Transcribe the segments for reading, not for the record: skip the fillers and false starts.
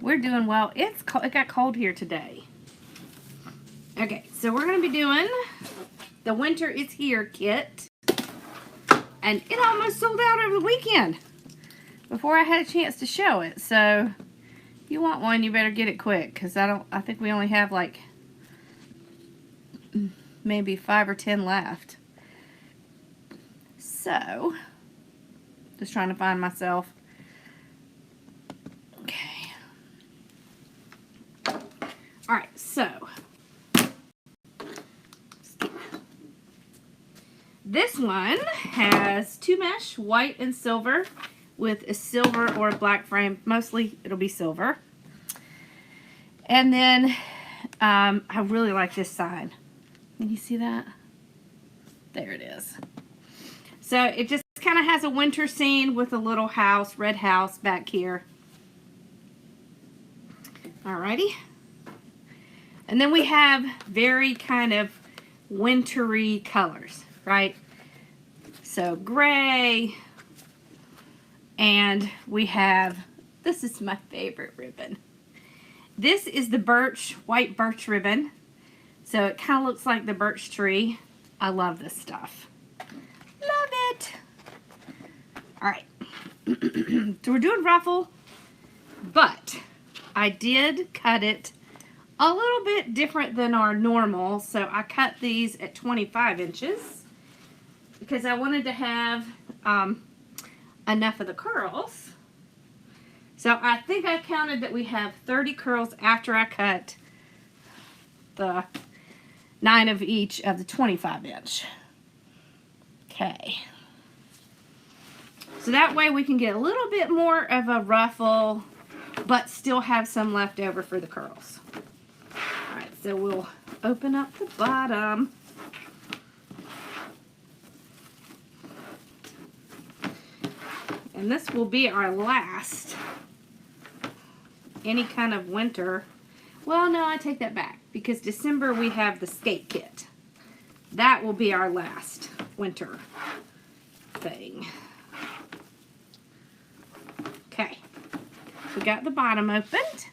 We're doing well. It got cold here today. Okay, so we're going to be doing the Winter is Here kit. And it almost sold out over the weekend before I had a chance to show it. So if you want one, you better get it quick, because I think we only have like maybe 5 or 10 left. So just trying to find myself. Okay. Alright, so this one has 2 mesh, white and silver, with a silver or a black frame. Mostly it'll be silver. And then I really like this sign. Can you see that? There it is. So it just kind of has a winter scene with a little house, red house back here. Alrighty. And then we have very kind of wintry colors, right? So gray, and we have, this is my favorite ribbon. This is the white birch ribbon. So it kind of looks like the birch tree. I love this stuff. Love it. All right. So we're doing ruffle, but I did cut it a little bit different than our normal. So I cut these at 25 inches because I wanted to have enough of the curls. So I think I counted that we have 30 curls after I cut the 9 of each of the 25 inch. Okay. So that way we can get a little bit more of a ruffle, but still have some left over for the curls. Alright, so we'll open up the bottom. And this will be our last any kind of winter. Well, no, I take that back, because December we have the skate kit. That will be our last winter thing. Okay, so we got the bottom opened.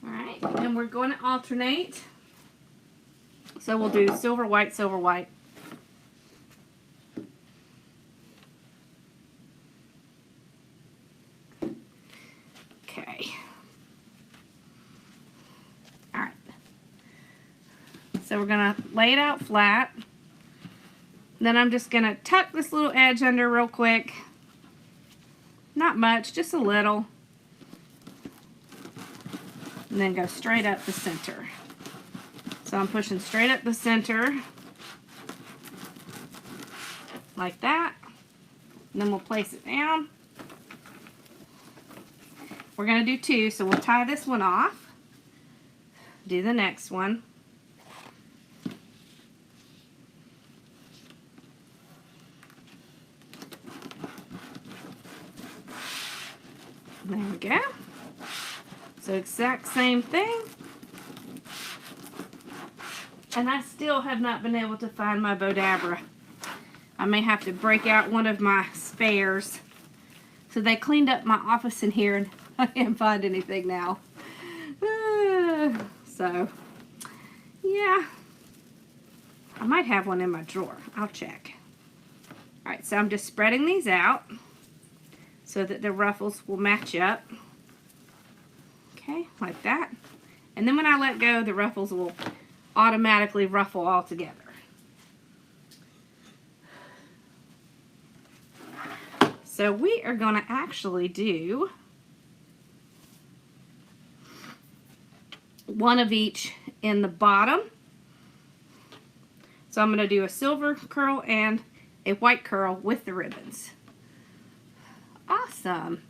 Alright, and we're going to alternate. So we'll do silver, white, silver, white. Okay. Alright. So we're going to lay it out flat. Then I'm just going to tuck this little edge under real quick. Not much, just a little. And then go straight up the center. So I'm pushing straight up the center. Like that. And then we'll place it down. We're going to do 2, so we'll tie this one off. Do the next one. There we go. So exact same thing. And I still have not been able to find my Bodabra. I may have to break out one of my spares. So they cleaned up my office in here and I can't find anything now. So, yeah. I might have one in my drawer. I'll check. Alright, so I'm just spreading these out so that the ruffles will match up. Okay, like that. And then when I let go, the ruffles will automatically ruffle all together. So we are going to actually do one of each in the bottom. So I'm going to do a silver curl and a white curl with the ribbons. Awesome.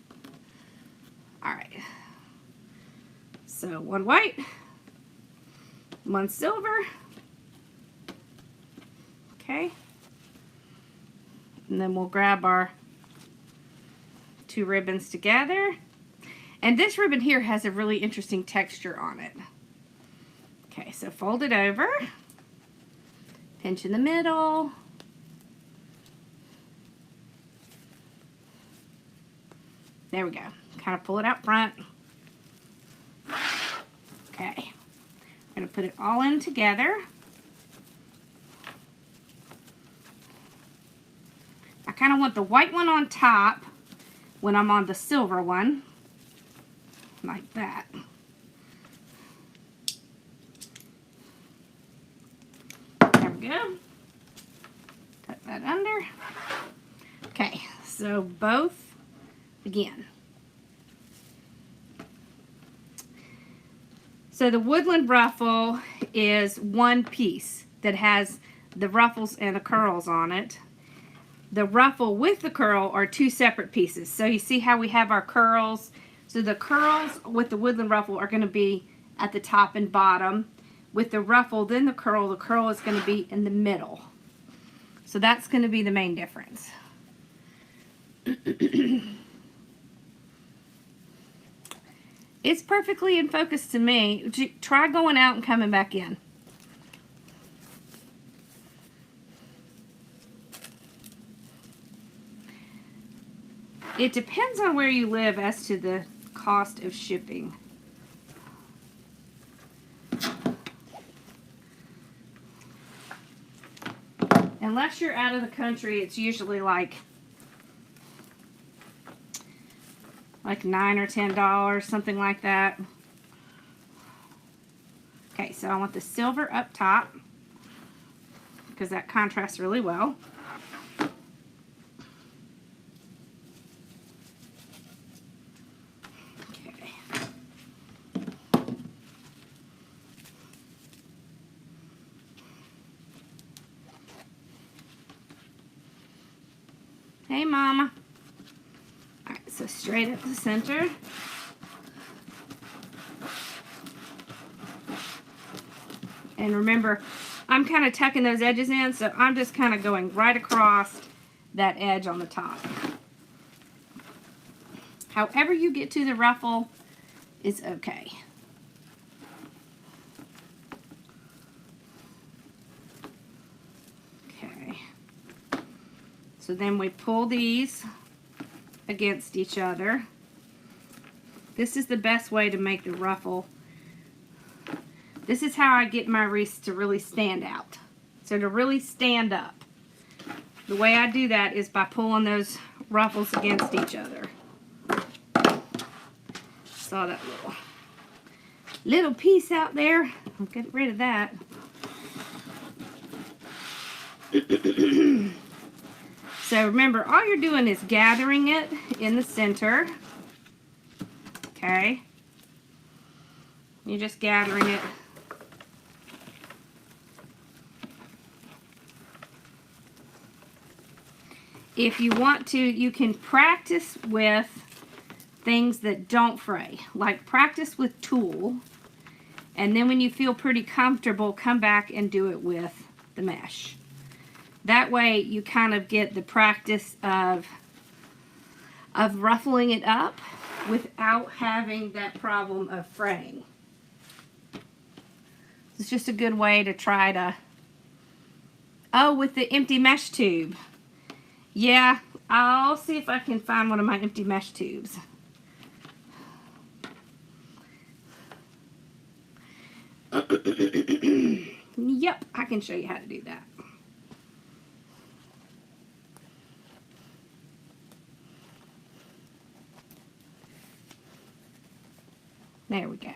Alright. So one white, one silver. Okay. And then we'll grab our 2 ribbons together. And this ribbon here has a really interesting texture on it. Okay, so fold it over. Pinch in the middle. There we go. Kind of pull it out front. Okay. I'm going to put it all in together. I kind of want the white one on top when I'm on the silver one. Like that. There we go. Tuck that under. Okay, so both again. So the woodland ruffle is one piece that has the ruffles and the curls on it. The ruffle with the curl are two separate pieces. So you see how we have our curls? So the curls with the woodland ruffle are going to be at the top and bottom. With the ruffle, then the curl is going to be in the middle. So that's going to be the main difference. It's perfectly in focus to me. Try going out and coming back in. It depends on where you live as to the cost of shipping. Unless you're out of the country, it's usually like $9 or $10, something like that. Okay, so I want the silver up top because that contrasts really well. Okay. Hey, Mama. Alright, so straight up the center. And remember, I'm kind of tucking those edges in, so I'm just kind of going right across that edge on the top. However you get to the ruffle is okay. Okay. So then we pull these against each other. This is the best way to make the ruffle. This is how I get my wreaths to really stand out. So to really stand up. The way I do that is by pulling those ruffles against each other. Saw that little piece out there. I'll get rid of that. So remember, all you're doing is gathering it in the center. Okay. You're just gathering it. If you want to, you can practice with things that don't fray. Like practice with tulle. And then when you feel pretty comfortable, come back and do it with the mesh. That way you kind of get the practice of ruffling it up without having that problem of fraying. It's just a good way to try to... Oh, with the empty mesh tube. Yeah, I'll see if I can find one of my empty mesh tubes. Yep, I can show you how to do that. There we go.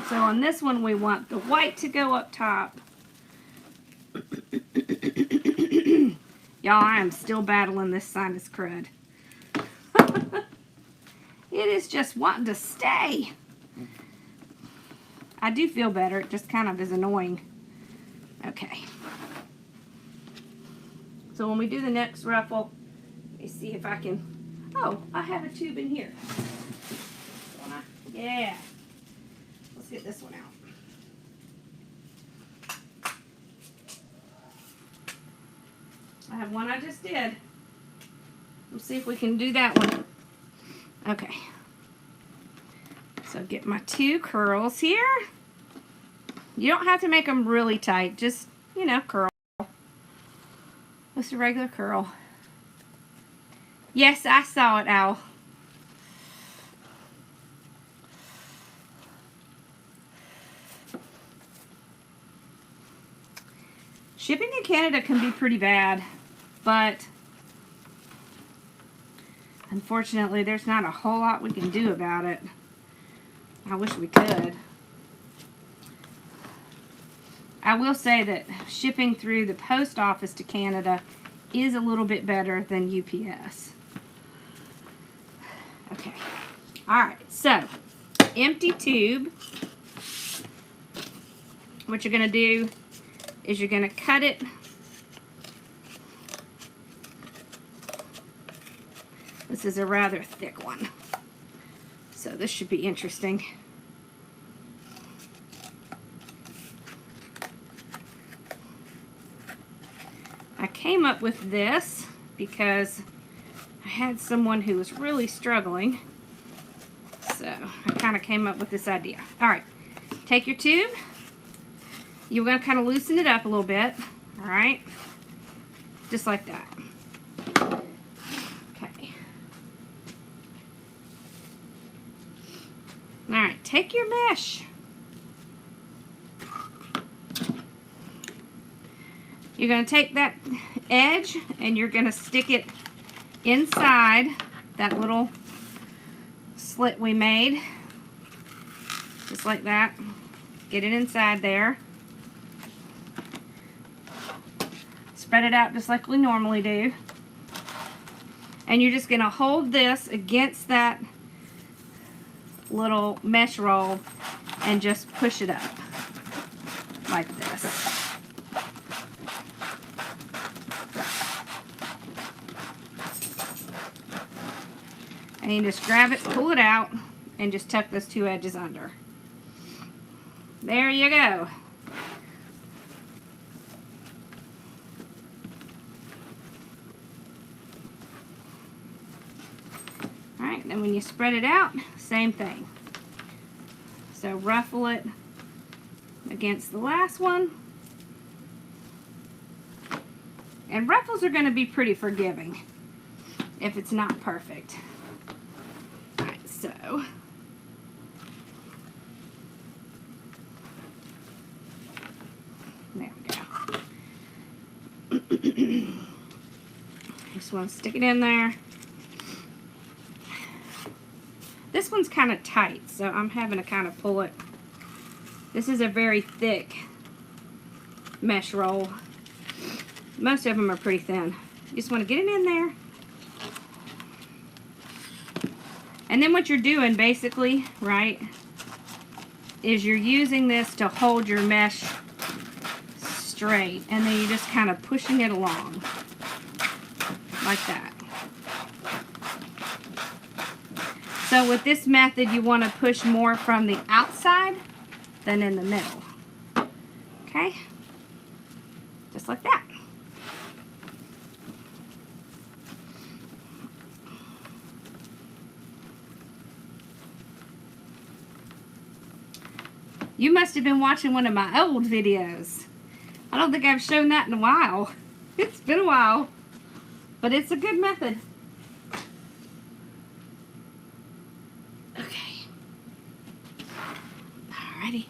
So on this one, we want the white to go up top. Y'all, I am still battling this sinus crud. It is just wanting to stay. I do feel better. It just kind of is annoying. Okay. So when we do the next ruffle, let me see if I can... Oh, I have a tube in here. Yeah. Let's get this one out. I have one I just did. Let's see if we can do that one. Okay. So get my two curls here. You don't have to make them really tight. Just, you know, curl. Just a regular curl. Yes, I saw it, Al. Shipping to Canada can be pretty bad, but unfortunately there's not a whole lot we can do about it. I wish we could. I will say that shipping through the post office to Canada is a little bit better than UPS. Okay. Alright, so empty tube. What you're going to do is you're going to cut it. This is a rather thick one, so this should be interesting. I came up with this because I had someone who was really struggling, so I kind of came up with this idea. Alright, take your tube. You're going to kind of loosen it up a little bit, alright? Just like that. Okay. Alright, take your mesh. You're going to take that edge and you're going to stick it inside that little slit we made. Just like that. Get it inside there. Spread it out just like we normally do. And you're just going to hold this against that little mesh roll and just push it up like this. And you just grab it, pull it out, and just tuck those two edges under. There you go. Alright, then when you spread it out, same thing. So ruffle it against the last one. And ruffles are going to be pretty forgiving if it's not perfect. Alright, so there we go. Just want to stick it in there. This one's kind of tight, so I'm having to kind of pull it. This is a very thick mesh roll. Most of them are pretty thin. You just want to get it in there. And then what you're doing basically, right, is you're using this to hold your mesh straight. And then you're just kind of pushing it along. Like that. So with this method, you want to push more from the outside than in the middle. Okay? Just like that. You must have been watching one of my old videos. I don't think I've shown that in a while. It's been a while. But it's a good method. Okay. Alrighty.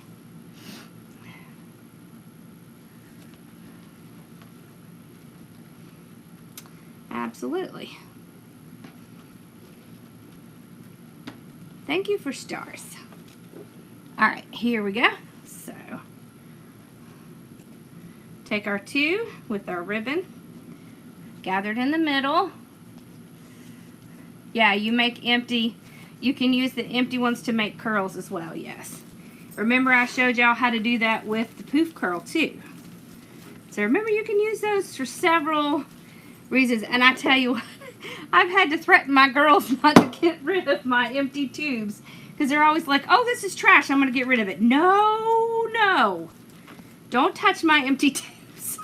Absolutely. Thank you for stars. Alright, here we go. So, take our two with our ribbon, gathered in the middle. Yeah, you make empty. You can use the empty ones to make curls as well, yes. Remember I showed y'all how to do that with the poof curl too. So remember you can use those for several reasons. And I tell you what, I've had to threaten my girls not to get rid of my empty tubes. Because they're always like, oh, this is trash, I'm going to get rid of it. No, no. Don't touch my empty tubes.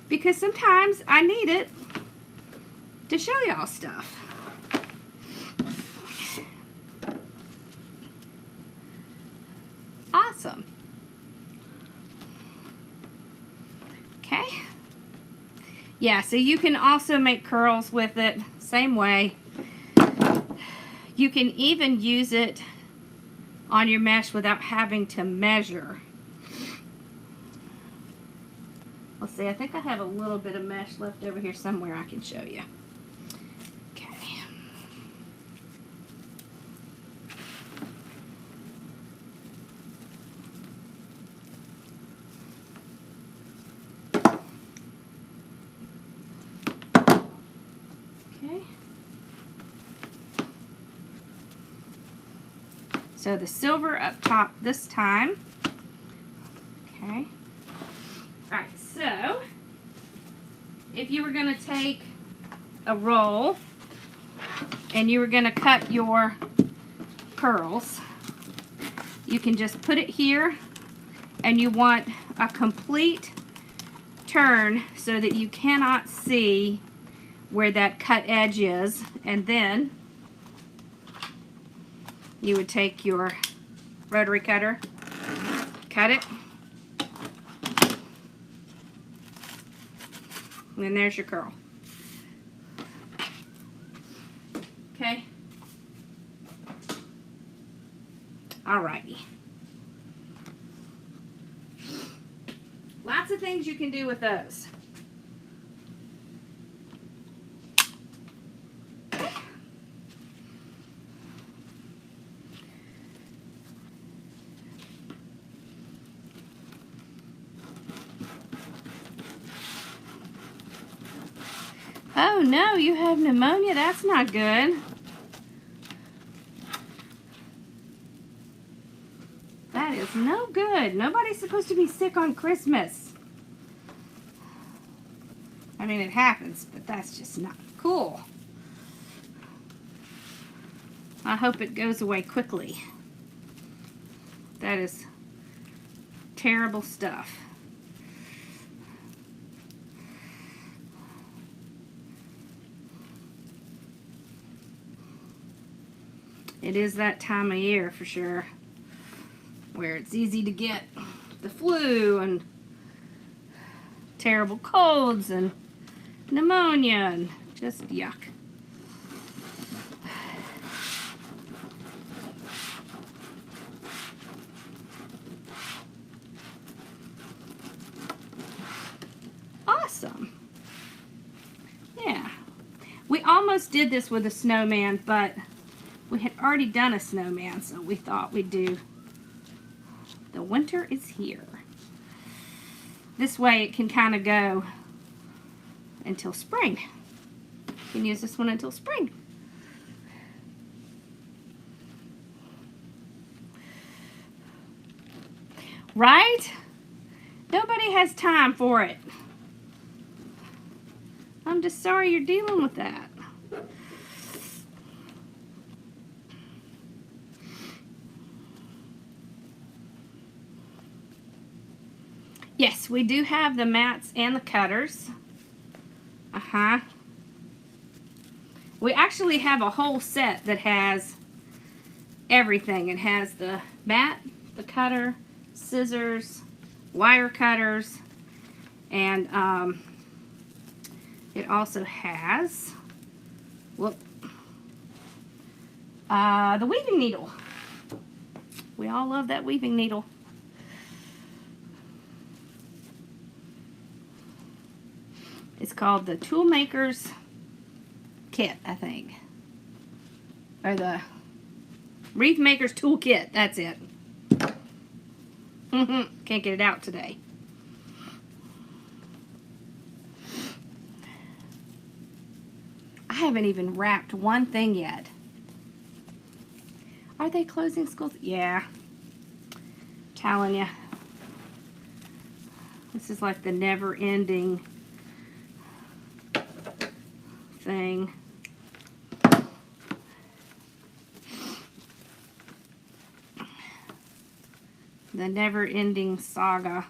Because sometimes I need it to show y'all stuff. Awesome. Okay. Yeah, so you can also make curls with it, same way. You can even use it on your mesh without having to measure. Let's see, I think I have a little bit of mesh left over here somewhere I can show you. Okay. Okay. So the silver up top this time. Okay. Alright, so if you were going to take a roll and you were going to cut your curls, you can just put it here, and you want a complete turn so that you cannot see where that cut edge is, and then you would take your rotary cutter, cut it, and then there's your curl. Okay. Alrighty. Lots of things you can do with those. Oh no, you have pneumonia. That's not good. That is no good. Nobody's supposed to be sick on Christmas. I mean, it happens, but that's just not cool. I hope it goes away quickly. That is terrible stuff. It is that time of year for sure, where it's easy to get the flu and terrible colds and pneumonia and just yuck. Awesome. Yeah. We almost did this with a snowman, but we had already done a snowman, so we thought we'd do the winter is here. This way it can kind of go until spring. You can use this one until spring. Right? Nobody has time for it. I'm just sorry you're dealing with that. Yes, we do have the mats and the cutters. We actually have a whole set that has everything. It has the mat, the cutter, scissors, wire cutters, and it also has the weaving needle. We all love that weaving needle. It's called the Toolmaker's Kit, I think. Or the Wreath Maker's Tool Kit. That's it. Can't get it out today. I haven't even wrapped one thing yet. Are they closing schools? Yeah. Telling you. This is like the never-ending thing. The never-ending saga.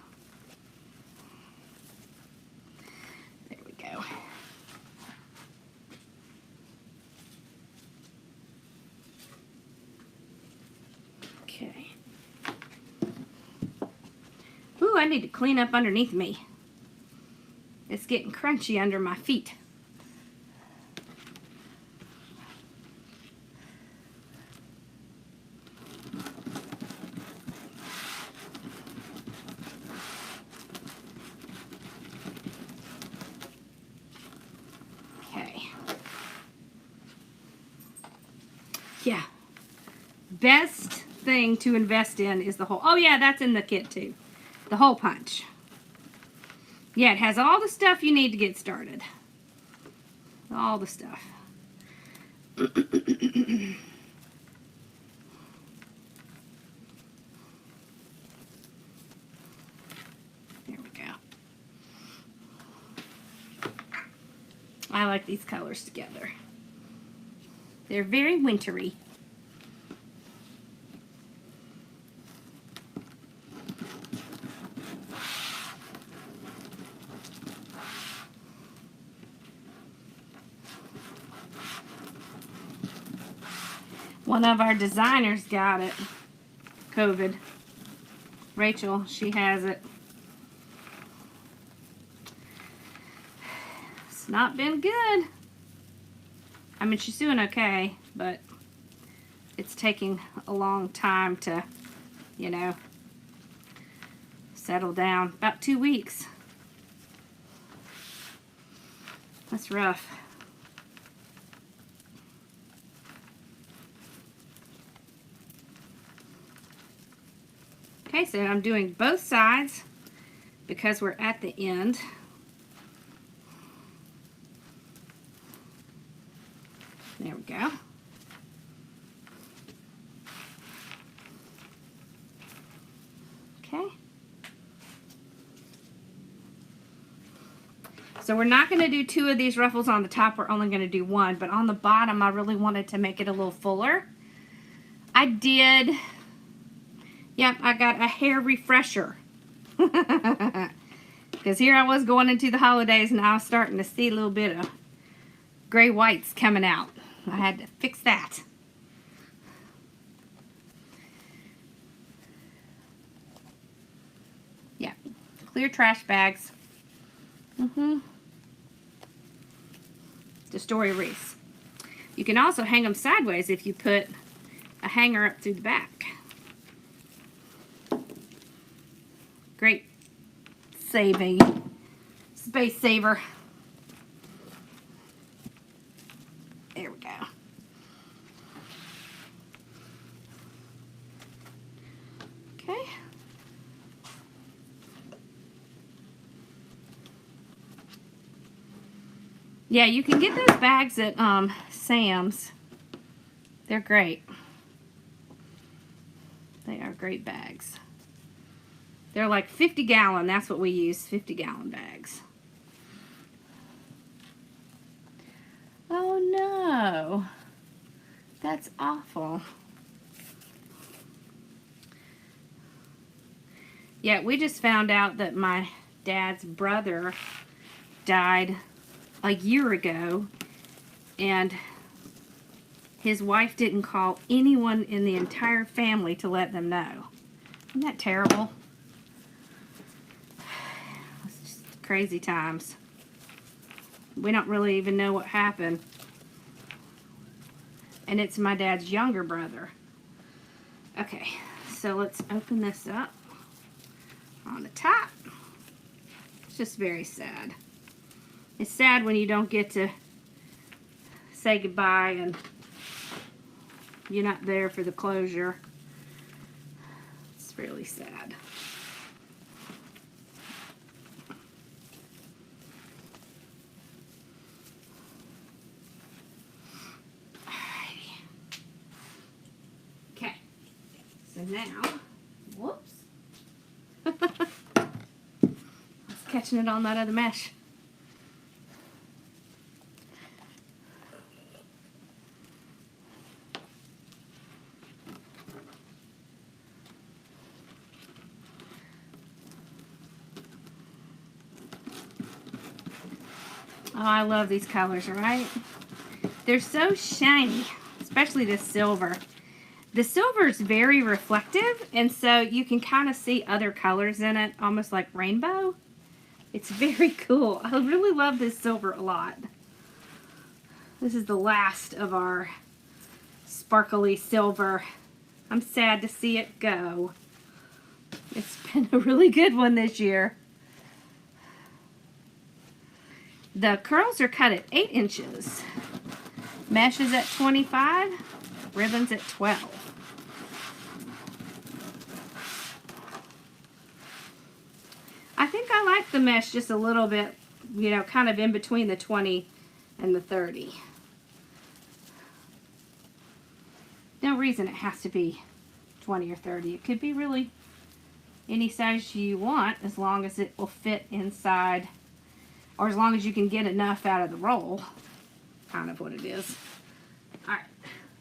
There we go. Okay. Ooh, I need to clean up underneath me. It's getting crunchy under my feet. Okay. Yeah. Best thing to invest in is the hole. Oh yeah, that's in the kit too. The hole punch. Yeah, it has all the stuff you need to get started. All the stuff. There we go. I like these colors together. They're very wintry. One of our designers got it. COVID. Rachel, she has it. It's not been good. I mean, she's doing okay, but it's taking a long time to, you know, settle down. About 2 weeks. That's rough. Okay, so I'm doing both sides because we're at the end. There we go. Okay. So we're not going to do 2 of these ruffles on the top. We're only going to do 1. But on the bottom, I really wanted to make it a little fuller. I did... Yep, I got a hair refresher. Because here I was going into the holidays and I was starting to see a little bit of gray whites coming out. I had to fix that. Yeah, clear trash bags. The story wreaths. You can also hang them sideways if you put a hanger up through the back. Great saving, space saver. There we go. Okay. Yeah, you can get those bags at Sam's. They're great. They are great bags. They're like 50 gallon. That's what we use, 50 gallon bags. Oh no. That's awful. Yeah, we just found out that my dad's brother died a year ago, and his wife didn't call anyone in the entire family to let them know. Isn't that terrible? It's just crazy times. We don't really even know what happened. And it's my dad's younger brother. Okay, so let's open this up on the top. It's just very sad. It's sad when you don't get to say goodbye and you're not there for the closure. It's really sad. Alrighty. Okay. So now, whoops. I was catching it on that other mesh. Oh, I love these colors, right? They're so shiny, especially this silver. The silver is very reflective, and so you can kind of see other colors in it, almost like rainbow. It's very cool. I really love this silver a lot. This is the last of our sparkly silver. I'm sad to see it go. It's been a really good one this year. The curls are cut at 8 inches. Mesh is at 25. Ribbon's at 12. I think I like the mesh just a little bit, you know, kind of in between the 20 and the 30. No reason it has to be 20 or 30. It could be really any size you want, as long as it will fit inside, or as long as you can get enough out of the roll. Kind of what it is. Alright,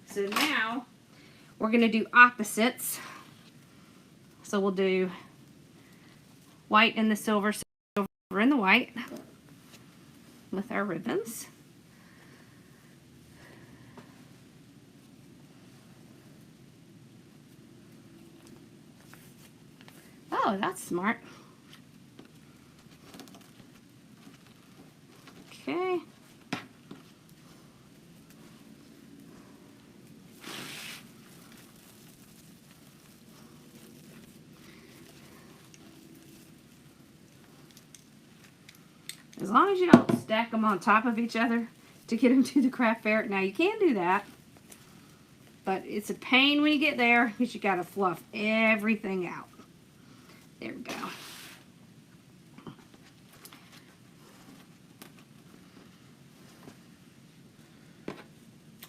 so now we're going to do opposites. So we'll do white and the silver, silver and the white with our ribbons. Oh, that's smart. Okay. As long as you don't stack them on top of each other to get them to the craft fair. Now, you can do that, but it's a pain when you get there because you got to fluff everything out. There we go.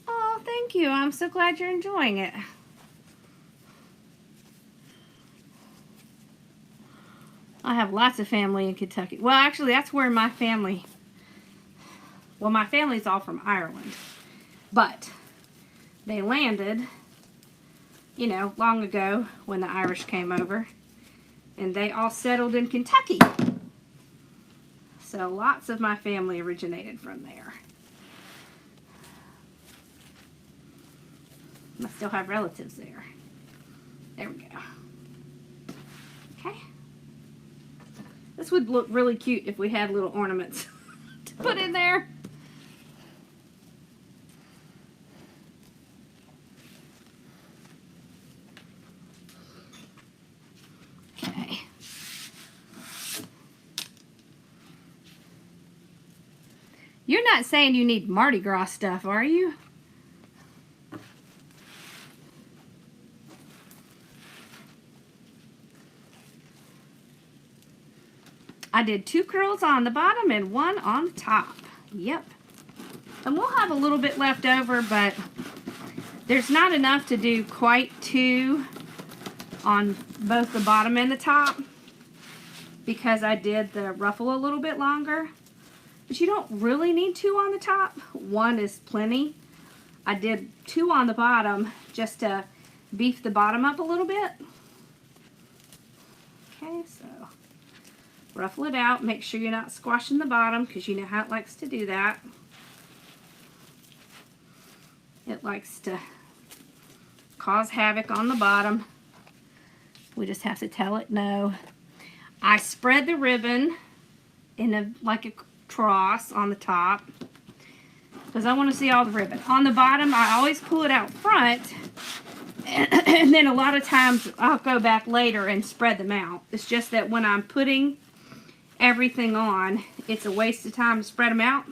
Oh, thank you. I'm so glad you're enjoying it. I have lots of family in Kentucky. Well, actually, that's where my family... Well, my family's all from Ireland. But they landed, you know, long ago when the Irish came over. And they all settled in Kentucky. So lots of my family originated from there. I still have relatives there. There we go. Okay. This would look really cute if we had little ornaments to put in there. Okay. You're not saying you need Mardi Gras stuff, are you? I did 2 curls on the bottom and 1 on the top. Yep. And we'll have a little bit left over, but there's not enough to do quite 2 on both the bottom and the top because I did the ruffle a little bit longer. But you don't really need 2 on the top. 1 is plenty. I did 2 on the bottom just to beef the bottom up a little bit. Okay, so ruffle it out. Make sure you're not squashing the bottom because you know how it likes to do that. It likes to cause havoc on the bottom. We just have to tell it no. I spread the ribbon in like a cross on the top because I want to see all the ribbon. On the bottom, I always pull it out front, and then a lot of times I'll go back later and spread them out. It's just that when I'm putting everything on, it's a waste of time to spread them out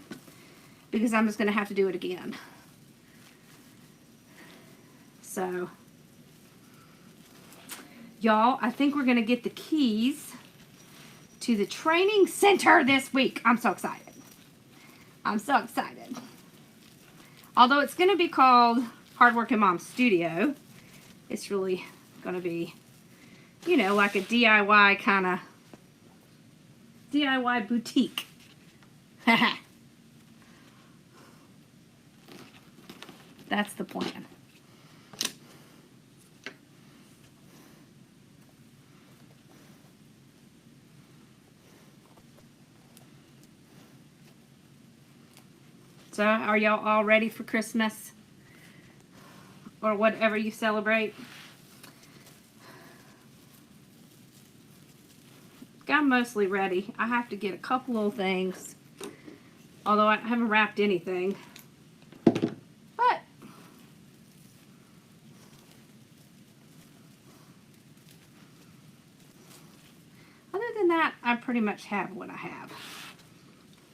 because I'm just going to have to do it again. So, y'all, I think we're going to get the keys to the training center this week. I'm so excited. I'm so excited. Although it's going to be called Hardworking Mom Studio, it's really going to be, you know, like a DIY kind of DIY boutique. That's the plan. So, are y'all all ready for Christmas? Or whatever you celebrate? Got I'm mostly ready. I have to get a couple little things, although I haven't wrapped anything. But other than that, I pretty much have what I have.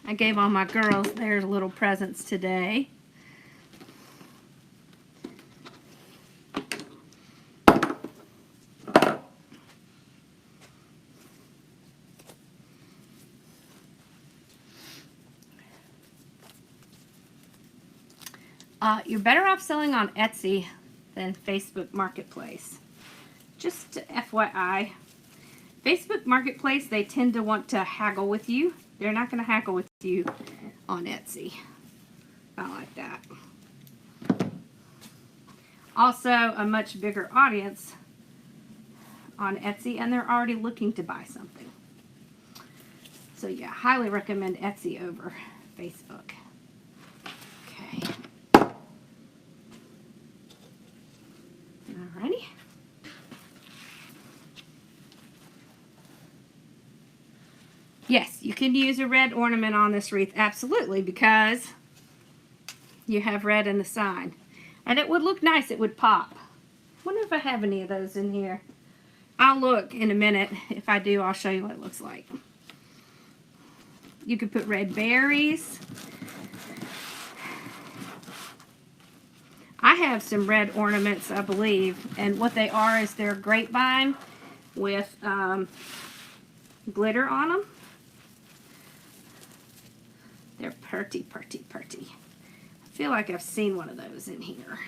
I gave all my girls their little presents today. You're better off selling on Etsy than Facebook Marketplace. Just FYI. Facebook Marketplace, they tend to want to haggle with you. They're not going to haggle with you on Etsy. I don't like that. Also, a much bigger audience on Etsy, and they're already looking to buy something. So yeah, highly recommend Etsy over Facebook. Okay. Alrighty. Yes, you can use a red ornament on this wreath, absolutely, because you have red in the sign. And it would look nice, it would pop. Wonder if I have any of those in here. I'll look in a minute. If I do, I'll show you what it looks like. You could put red berries. I have some red ornaments, I believe, and what they are is they're grapevine with glitter on them. They're pretty, pretty, pretty. I feel like I've seen one of those in here.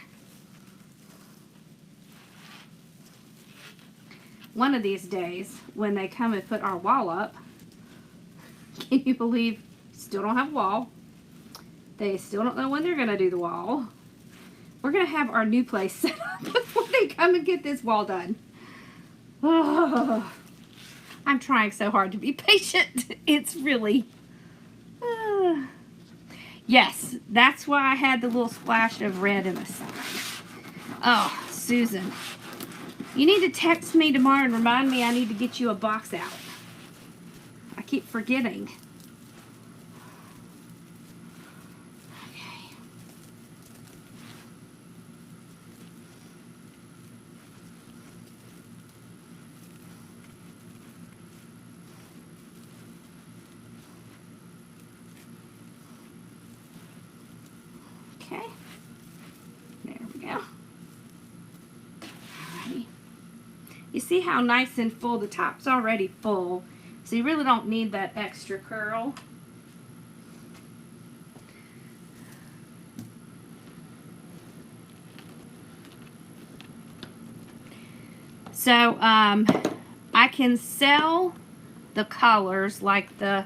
One of these days, when they come and put our wall up, can you believe still don't have a wall? They still don't know when they're going to do the wall. We're going to have our new place set up before they come and get this wall done. Oh, I'm trying so hard to be patient. It's really... Yes, that's why I had the little splash of red in the side. Oh, Susan. You need to text me tomorrow and remind me I need to get you a box out. I keep forgetting. Okay. There we go. Alrighty. You see how nice and full? The top's already full, so you really don't need that extra curl. So, I can sell the colors, like the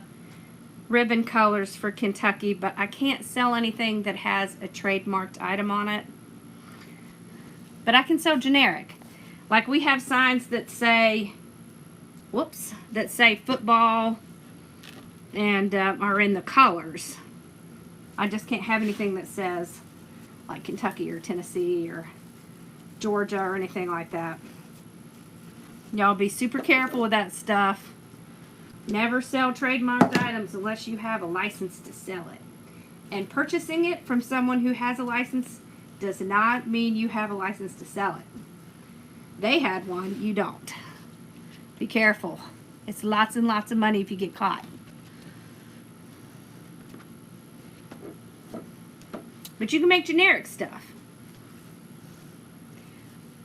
ribbon colors for Kentucky, but I can't sell anything that has a trademarked item on it. But I can sell generic. Like we have signs that say, whoops, that say football and are in the colors. I just can't have anything that says like Kentucky or Tennessee or Georgia or anything like that. Y'all be super careful with that stuff. Never sell trademarked items unless you have a license to sell it. And purchasing it from someone who has a license does not mean you have a license to sell it. They had one, you don't. Be careful. It's lots and lots of money if you get caught. But you can make generic stuff.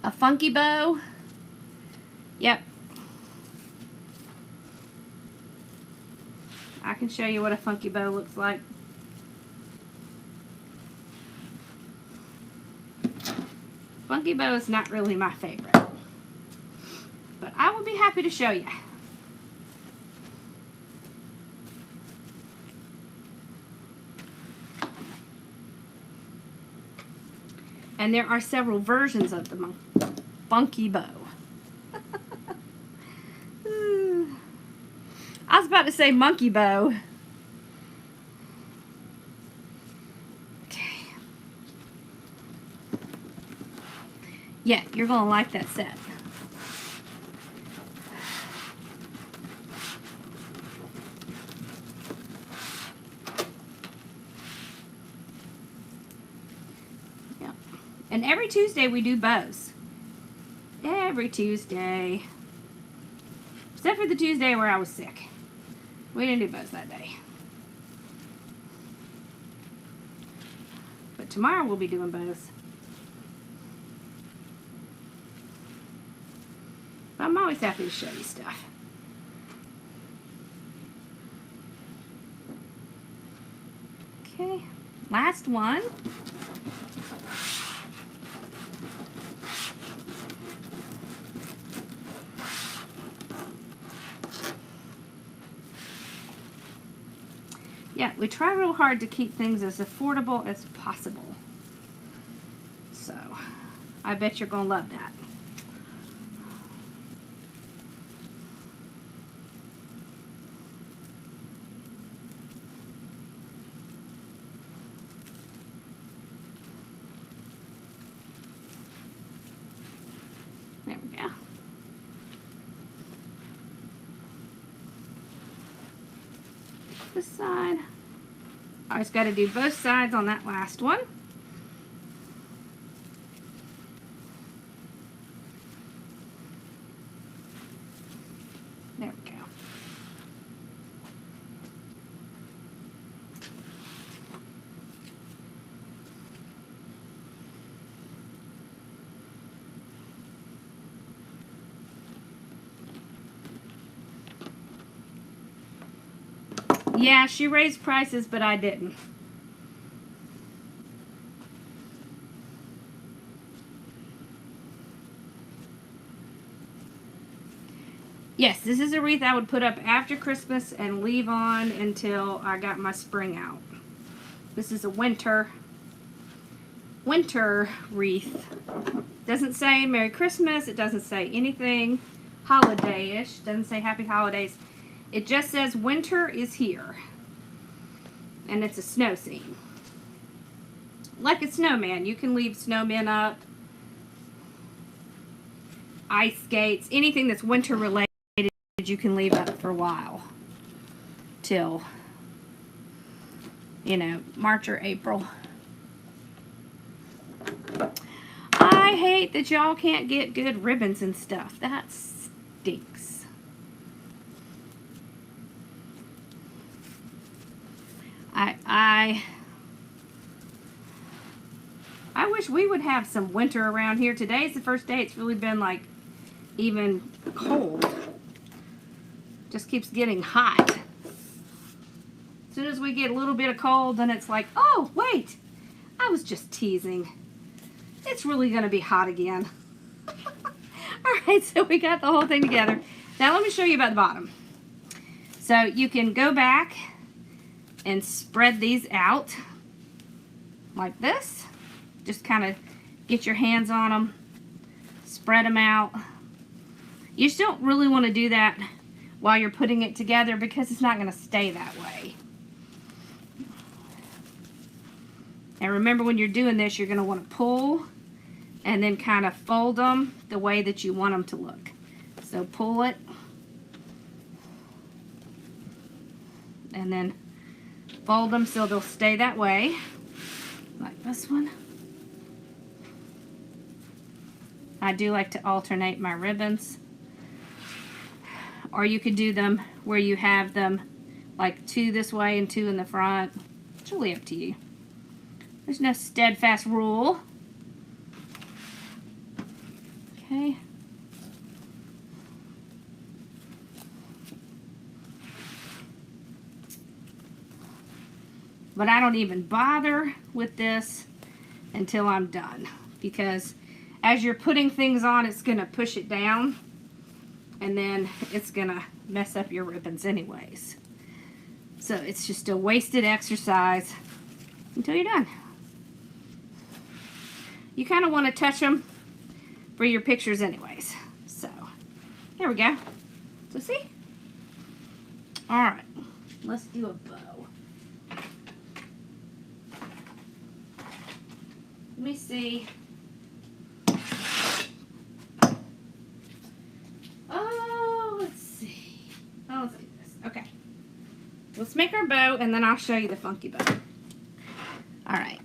A funky bow. Yep. I can show you what a funky bow looks like. Funky bow is not really my favorite, but I will be happy to show you. And there are several versions of the funky bow. I was about to say monkey bow. Okay. Yeah, you're going to like that set. And every Tuesday we do bows. Every Tuesday. Except for the Tuesday where I was sick. We didn't do bows that day. But tomorrow we'll be doing bows. But I'm always happy to show you stuff. Okay, last one. Yeah, we try real hard to keep things as affordable as possible. So, I bet you're gonna love that. There we go. This side. I just got to do both sides on that last one. There we go. Yeah, she raised prices, but I didn't. Yes, this is a wreath I would put up after Christmas and leave on until I got my spring out. This is a winter wreath. Doesn't say Merry Christmas. It doesn't say anything holiday-ish. Doesn't say Happy Holidays. It just says winter is here. And it's a snow scene. Like a snowman. You can leave snowmen up. Ice skates. Anything that's winter related you can leave up for a while. Till, you know, March or April. I hate that y'all can't get good ribbons and stuff. That stinks. I wish we would have some winter around here. Today's the first day it's really been like even cold. Just keeps getting hot. As soon as we get a little bit of cold, then it's like, oh, wait, I was just teasing. It's really going to be hot again. Alright, so we got the whole thing together. Now let me show you about the bottom. So you can go back and spread these out like this. Just kind of get your hands on them, spread them out. You just don't really want to do that while you're putting it together because it's not going to stay that way. And remember, when you're doing this, you're going to want to pull and then kind of fold them the way that you want them to look. So pull it and then fold them so they'll stay that way, like this one. I do like to alternate my ribbons. Or you could do them where you have them like 2 this way and 2 in the front. It's really up to you. There's no steadfast rule. Okay. But I don't even bother with this until I'm done, because as you're putting things on, it's going to push it down, and then it's going to mess up your ribbons anyways. So it's just a wasted exercise until you're done. You kind of want to touch them for your pictures anyways. So there we go. So see? Alright, let's do a bow. Let me see. Oh, let's see. Oh, let's do this. Okay. Let's make our bow, and then I'll show you the funky bow. Alright.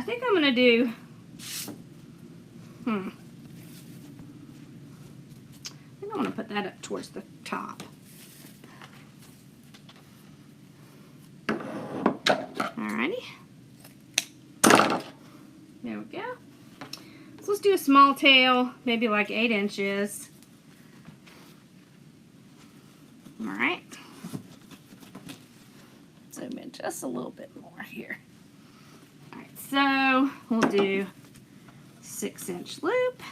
think I'm going to do, I think I want to put that up towards the top. Alrighty. There we go. So let's do a small tail, maybe like 8 inches. Alright. Zoom in just a little bit more here. Alright, so we'll do 6-inch loop.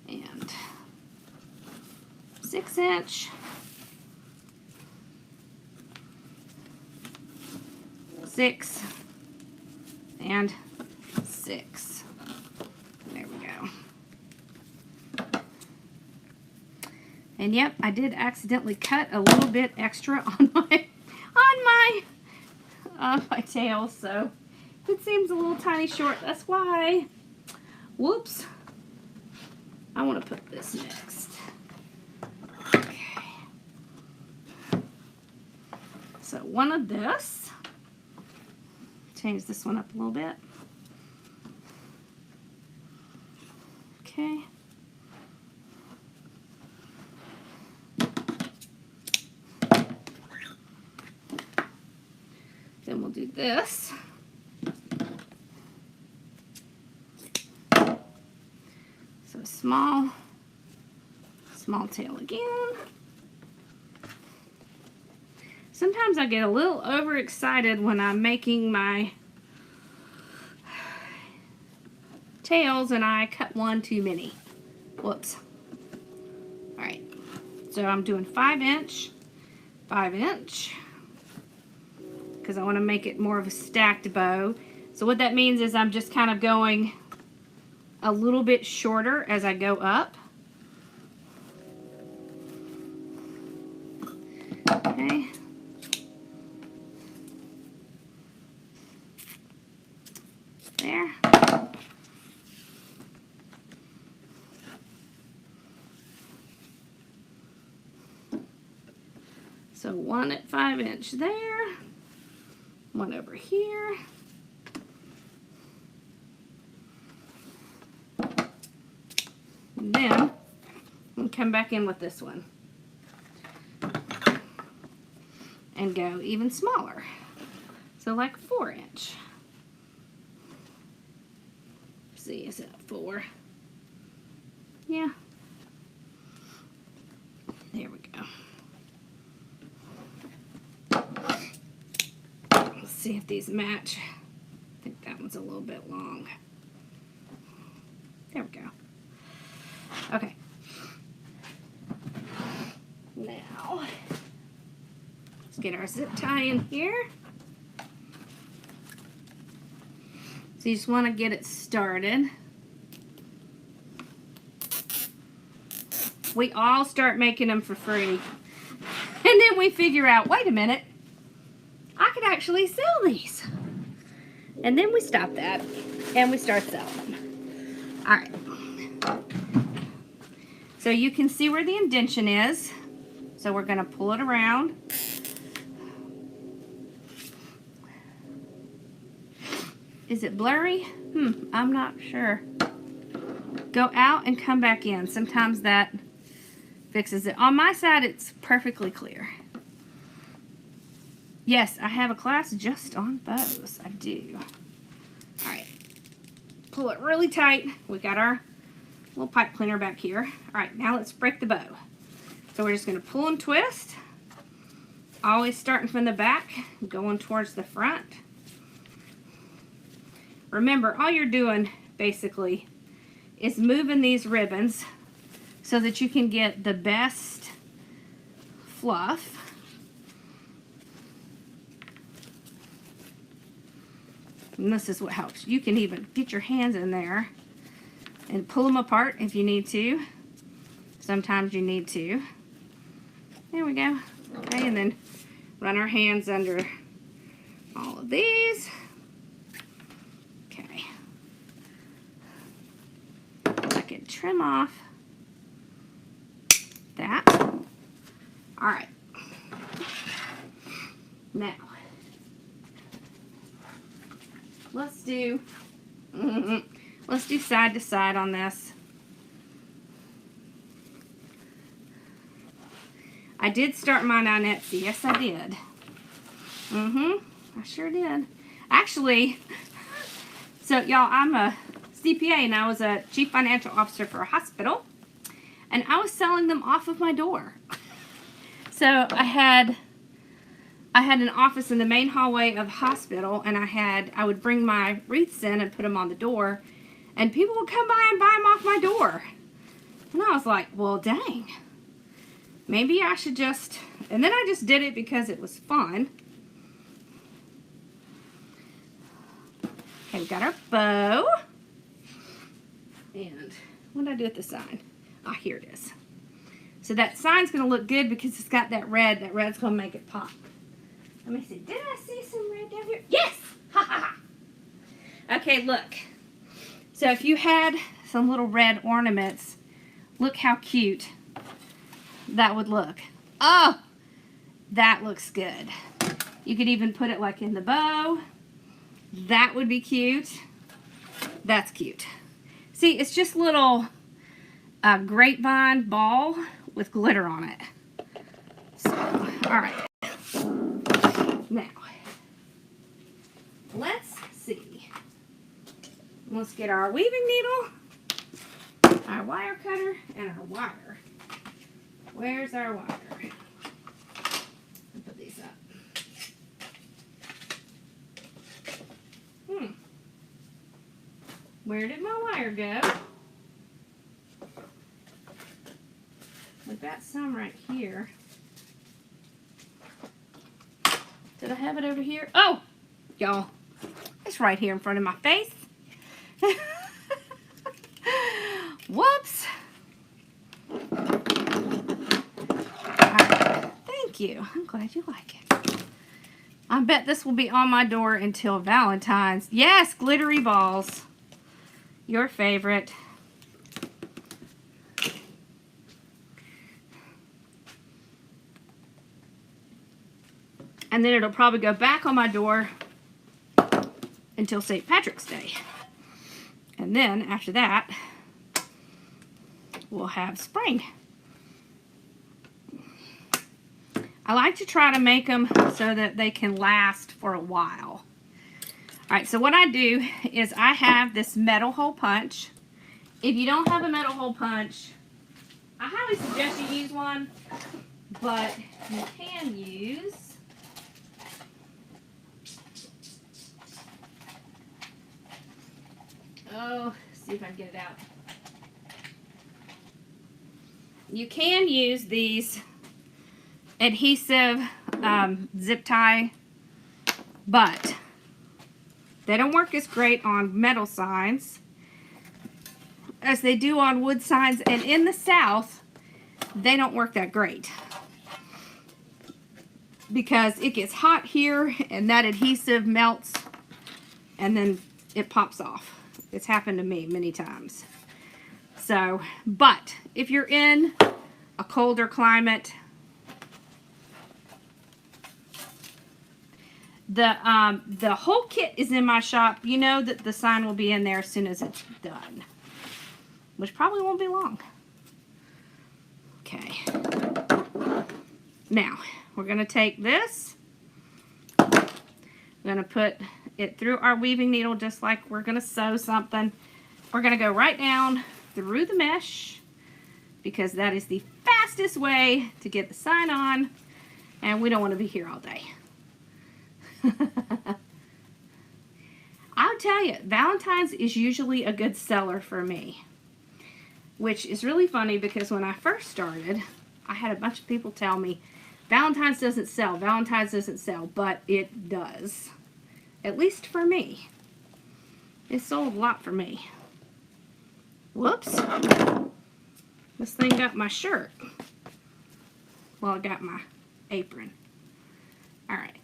And 6-inch. 6 and 6. There we go. And yep, I did accidentally cut a little bit extra on my tail, so it seems a little tiny short. That's why. Whoops. I want to put this next. Okay. So one of this. Change this one up a little bit. Okay. Then we'll do this. So small tail again. Sometimes I get a little overexcited when I'm making my tails and I cut one too many. Whoops. Alright, so I'm doing 5-inch, 5-inch, because I want to make it more of a stacked bow. So what that means is I'm just kind of going a little bit shorter as I go up. Okay. There. So one at 5-inch there, one over here. And then we'll come back in with this one and go even smaller. So like 4-inch. See, is it 4? Yeah. There we go. Let's see if these match. I think that one's a little bit long. There we go. Okay. Now, let's get our zip tie in here. So you just want to get it started. We all start making them for free. And then we figure out, wait a minute, I could actually sell these. And then we stop that and we start selling them. All right. So you can see where the indention is. So we're going to pull it around. Is it blurry? I'm not sure. Go out and come back in. Sometimes that fixes it. On my side, it's perfectly clear. Yes, I have a class just on bows. I do. All right. Pull it really tight. We got our little pipe cleaner back here. All right, now let's break the bow. So we're just going to pull and twist. Always starting from the back, going towards the front. Remember, all you're doing, basically, is moving these ribbons so that you can get the best fluff. And this is what helps. You can even get your hands in there and pull them apart if you need to. Sometimes you need to. There we go. Okay, and then run our hands under all of these. Okay. I can trim off that. All right. Now, let's do side to side on this. I did start mine on Etsy. Yes, I did. I sure did. Actually, so y'all, I'm a CPA and I was a chief financial officer for a hospital, and I was selling them off of my door. So I had an office in the main hallway of the hospital, and I would bring my wreaths in and put them on the door, and people would come by and buy them off my door. And I was like, well, dang. Maybe I should just... And then I just did it because it was fun. Okay, we got our bow. And what did I do with the sign? Ah, here it is. So that sign's going to look good because it's got that red. That red's going to make it pop. Let me see. Did I see some red down here? Yes! Ha ha ha! Okay, look. So if you had some little red ornaments, look how cute that would look. Oh! That looks good. You could even put it like in the bow. That would be cute. That's cute. See, it's just little grapevine ball with glitter on it. So, alright. Now, let's see. Let's get our weaving needle, our wire cutter, and our wire. Where's our wire? I'll put these up. Where did my wire go? We've got some right here. Did I have it over here? Oh! Y'all, it's right here in front of my face. Whoops! Alright, thank you. I'm glad you like it. I bet this will be on my door until Valentine's. Yes, glittery balls. Your favorite. And then it'll probably go back on my door until St. Patrick's Day. And then after that, we'll have spring. I like to try to make them so that they can last for a while. Alright, so what I do is I have this metal hole punch. If you don't have a metal hole punch, I highly suggest you use one, but you can use see if I can get it out. You can use these adhesive zip tie, but they don't work as great on metal signs as they do on wood signs, and in the South they don't work that great because it gets hot here and that adhesive melts and then it pops off. It's happened to me many times. So, but if you're in a colder climate, the whole kit is in my shop. You know that the sign will be in there as soon as it's done, which probably won't be long. Okay. Now, we're going to take this. We're going to put it through our weaving needle just like we're going to sew something. We're going to go right down through the mesh because that is the fastest way to get the sign on, and we don't want to be here all day. I'll tell you, Valentine's is usually a good seller for me, which is really funny because when I first started, I had a bunch of people tell me, Valentine's doesn't sell, Valentine's doesn't sell, but it does. At least for me. It sold a lot for me. Whoops. This thing got my shirt. Well, it got my apron. Alright.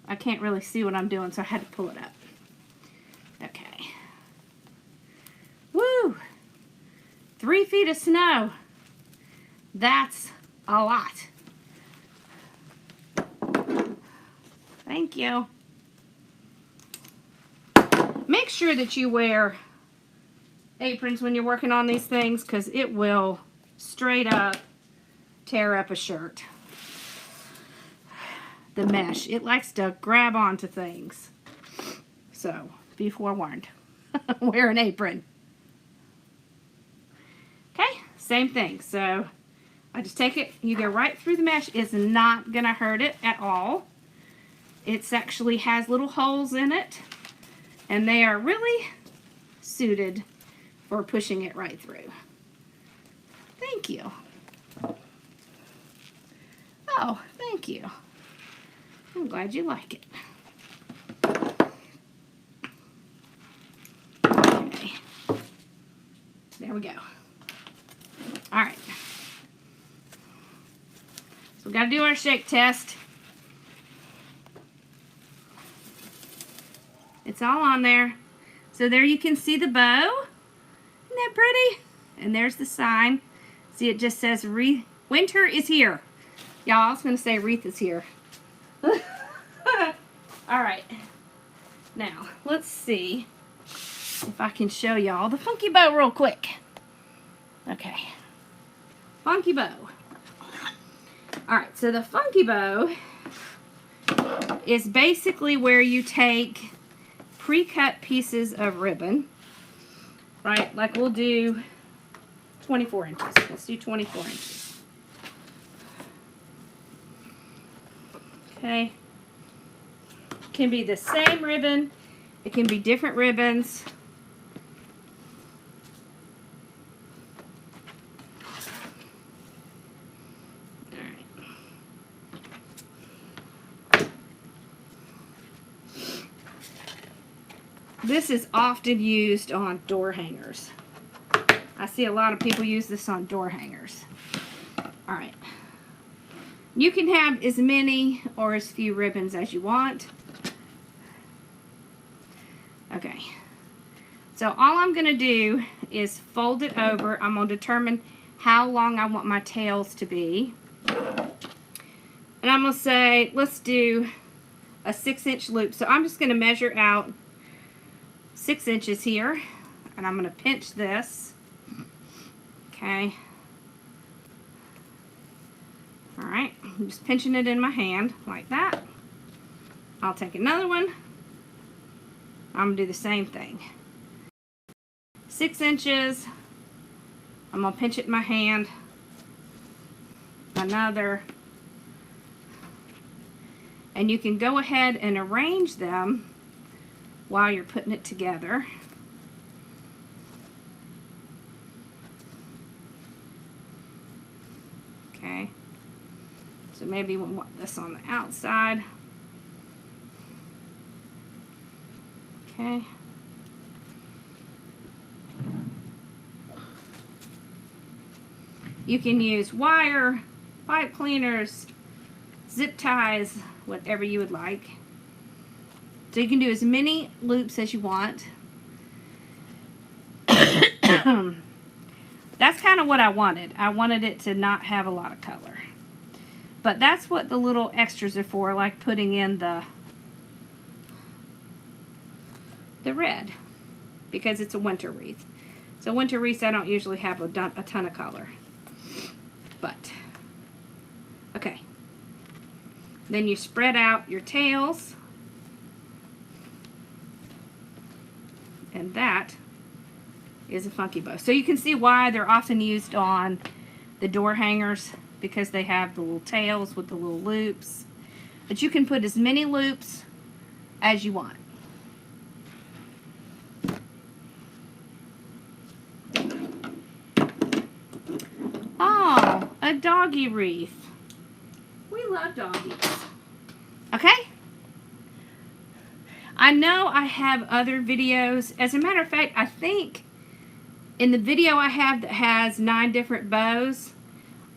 I can't really see what I'm doing, so I had to pull it up. Okay. Woo! 3 feet of snow. That's a lot. Thank you. Make sure that you wear aprons when you're working on these things, because it will straight up tear up a shirt. The mesh, it likes to grab onto things. So, be forewarned. Wear an apron. Okay, same thing. So, I just take it, you go right through the mesh. It's not going to hurt it at all. It actually has little holes in it, and they are really suited for pushing it right through. Thank you. Oh, thank you. I'm glad you like it. Okay. There we go. All right. So we got to do our shake test. It's all on there. So there you can see the bow. Isn't that pretty? And there's the sign. See, it just says winter is here. Y'all, I was going to say Wreath is here. Alright. Now, let's see if I can show y'all the funky bow real quick. Okay. Funky bow. Alright, so the funky bow is basically where you take pre-cut pieces of ribbon, right? Like we'll do 24 inches. Let's do 24 inches. Okay. Can be the same ribbon. It can be different ribbons. This is often used on door hangers. I see a lot of people use this on door hangers. Alright. You can have as many or as few ribbons as you want. Okay. So all I'm going to do is fold it over. I'm going to determine how long I want my tails to be. And I'm going to say, let's do a 6-inch loop. So I'm just going to measure out 6 inches here, and I'm going to pinch this. Okay. Alright, I'm just pinching it in my hand like that. I'll take another one. I'm going to do the same thing. 6 inches. I'm going to pinch it in my hand. Another. And you can go ahead and arrange them while you're putting it together. Okay. So maybe we'll want this on the outside. Okay. You can use wire, pipe cleaners, zip ties, whatever you would like. So you can do as many loops as you want. That's kind of what I wanted. I wanted it to not have a lot of color. But that's what the little extras are for, like putting in the red, because it's a winter wreath. So winter wreaths, I don't usually have a ton of color. But, okay. Then you spread out your tails. And that is a funky bow. So you can see why they're often used on the door hangers, because they have the little tails with the little loops. But you can put as many loops as you want. Oh, a doggy wreath. We love doggies. Okay? I know I have other videos. As a matter of fact, I think in the video I have that has 9 different bows,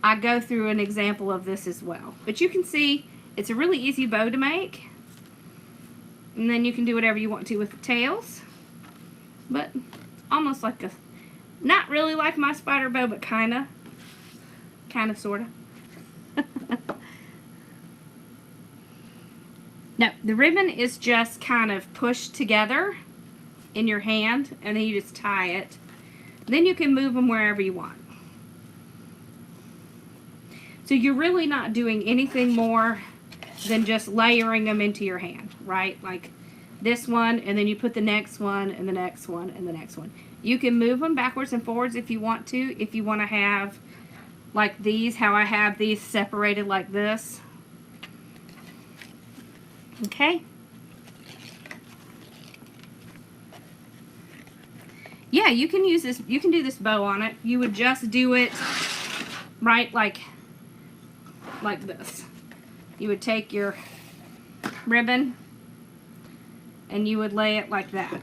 I go through an example of this as well. But you can see it's a really easy bow to make. And then you can do whatever you want to with the tails. But almost like a, not really like my spider bow, but kind of, sort of. No, the ribbon is just kind of pushed together in your hand, and then you just tie it. Then you can move them wherever you want. So you're really not doing anything more than just layering them into your hand, right? Like this one, and then you put the next one, and the next one, and the next one. You can move them backwards and forwards if you want to. If you want to have, like these, how I have these separated like this. Okay? Yeah, you can use this, you can do this bow on it. You would just do it, right, like this. You would take your ribbon and you would lay it like that.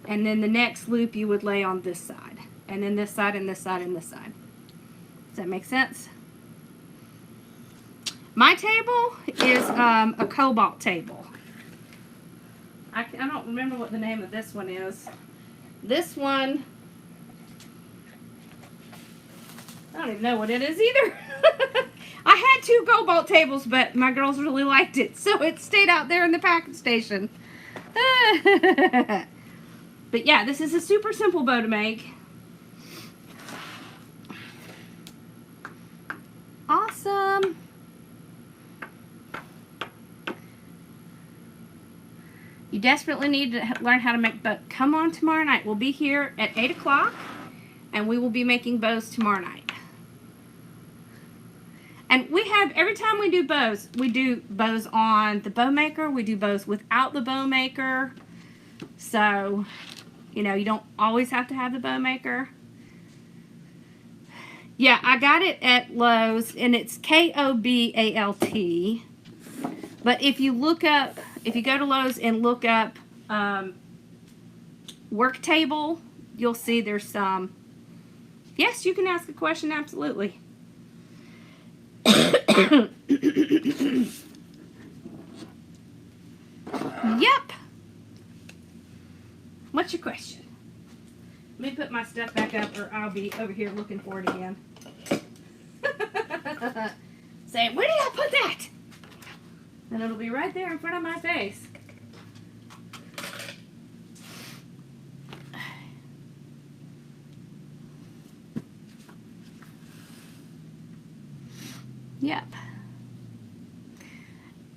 And then the next loop you would lay on this side. And then this side and this side and this side. Does that make sense? My table is a cobalt table. I don't remember what the name of this one is. This one, I don't even know what it is either. I had 2 cobalt tables, but my girls really liked it, so it stayed out there in the packing station. But yeah, this is a super simple bow to make. Awesome. You desperately need to learn how to make bows. Come on tomorrow night. We'll be here at 8 o'clock, and we will be making bows tomorrow night. And we have, every time we do bows on the bow maker. We do bows without the bow maker. So, you know, you don't always have to have the bow maker. Yeah, I got it at Lowe's, and it's K-O-B-A-L-T. But if you look up, if you go to Lowe's and look up work table, you'll see there's some. Yes, you can ask a question, absolutely. Yep. What's your question? Let me put my stuff back up, or I'll be over here looking for it again. Saying, where did I put that? And it'll be right there in front of my face. Yep.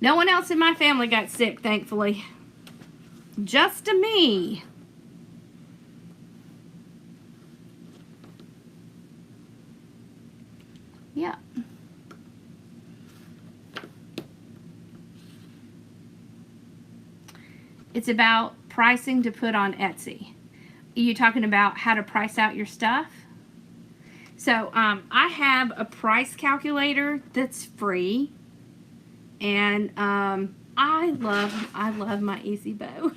No one else in my family got sick, thankfully. Just to me. Yep. It's about pricing to put on Etsy. Are you talking about how to price out your stuff? So I have a price calculator that's free, and I love my Easy Bow.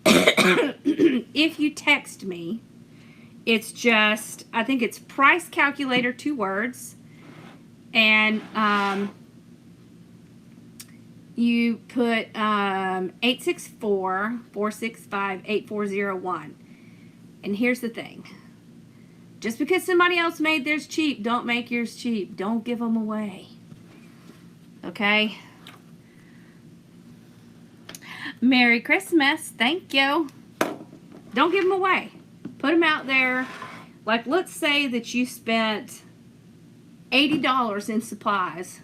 If you text me, it's just, I think it's price calculator, 2 words, and you put 864-465-8401. And here's the thing. Just because somebody else made theirs cheap, don't make yours cheap. Don't give them away. Okay? Merry Christmas. Thank you. Don't give them away. Put them out there. Like, let's say that you spent $80 in supplies.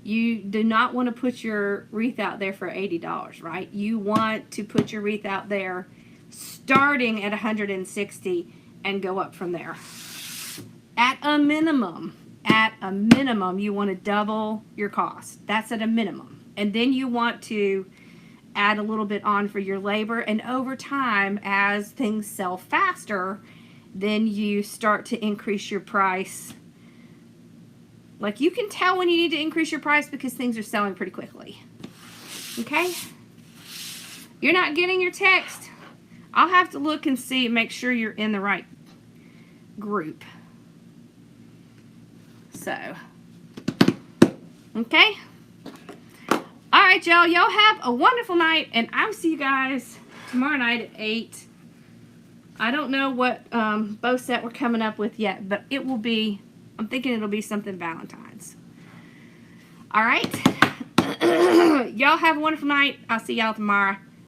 You do not want to put your wreath out there for $80, right? You want to put your wreath out there starting at $160 and go up from there. At a minimum, you want to double your cost. That's at a minimum. And then you want to add a little bit on for your labor, and over time, as things sell faster, then you start to increase your price. Like, you can tell when you need to increase your price because things are selling pretty quickly. Okay? You're not getting your text. I'll have to look and see and make sure you're in the right group. So, okay? Alright, y'all. Y'all have a wonderful night, and I'll see you guys tomorrow night at 8. I don't know what bow set we're coming up with yet, but it will be, I'm thinking it'll be something Valentine's. All right. Y'all have a wonderful night. I'll see y'all tomorrow.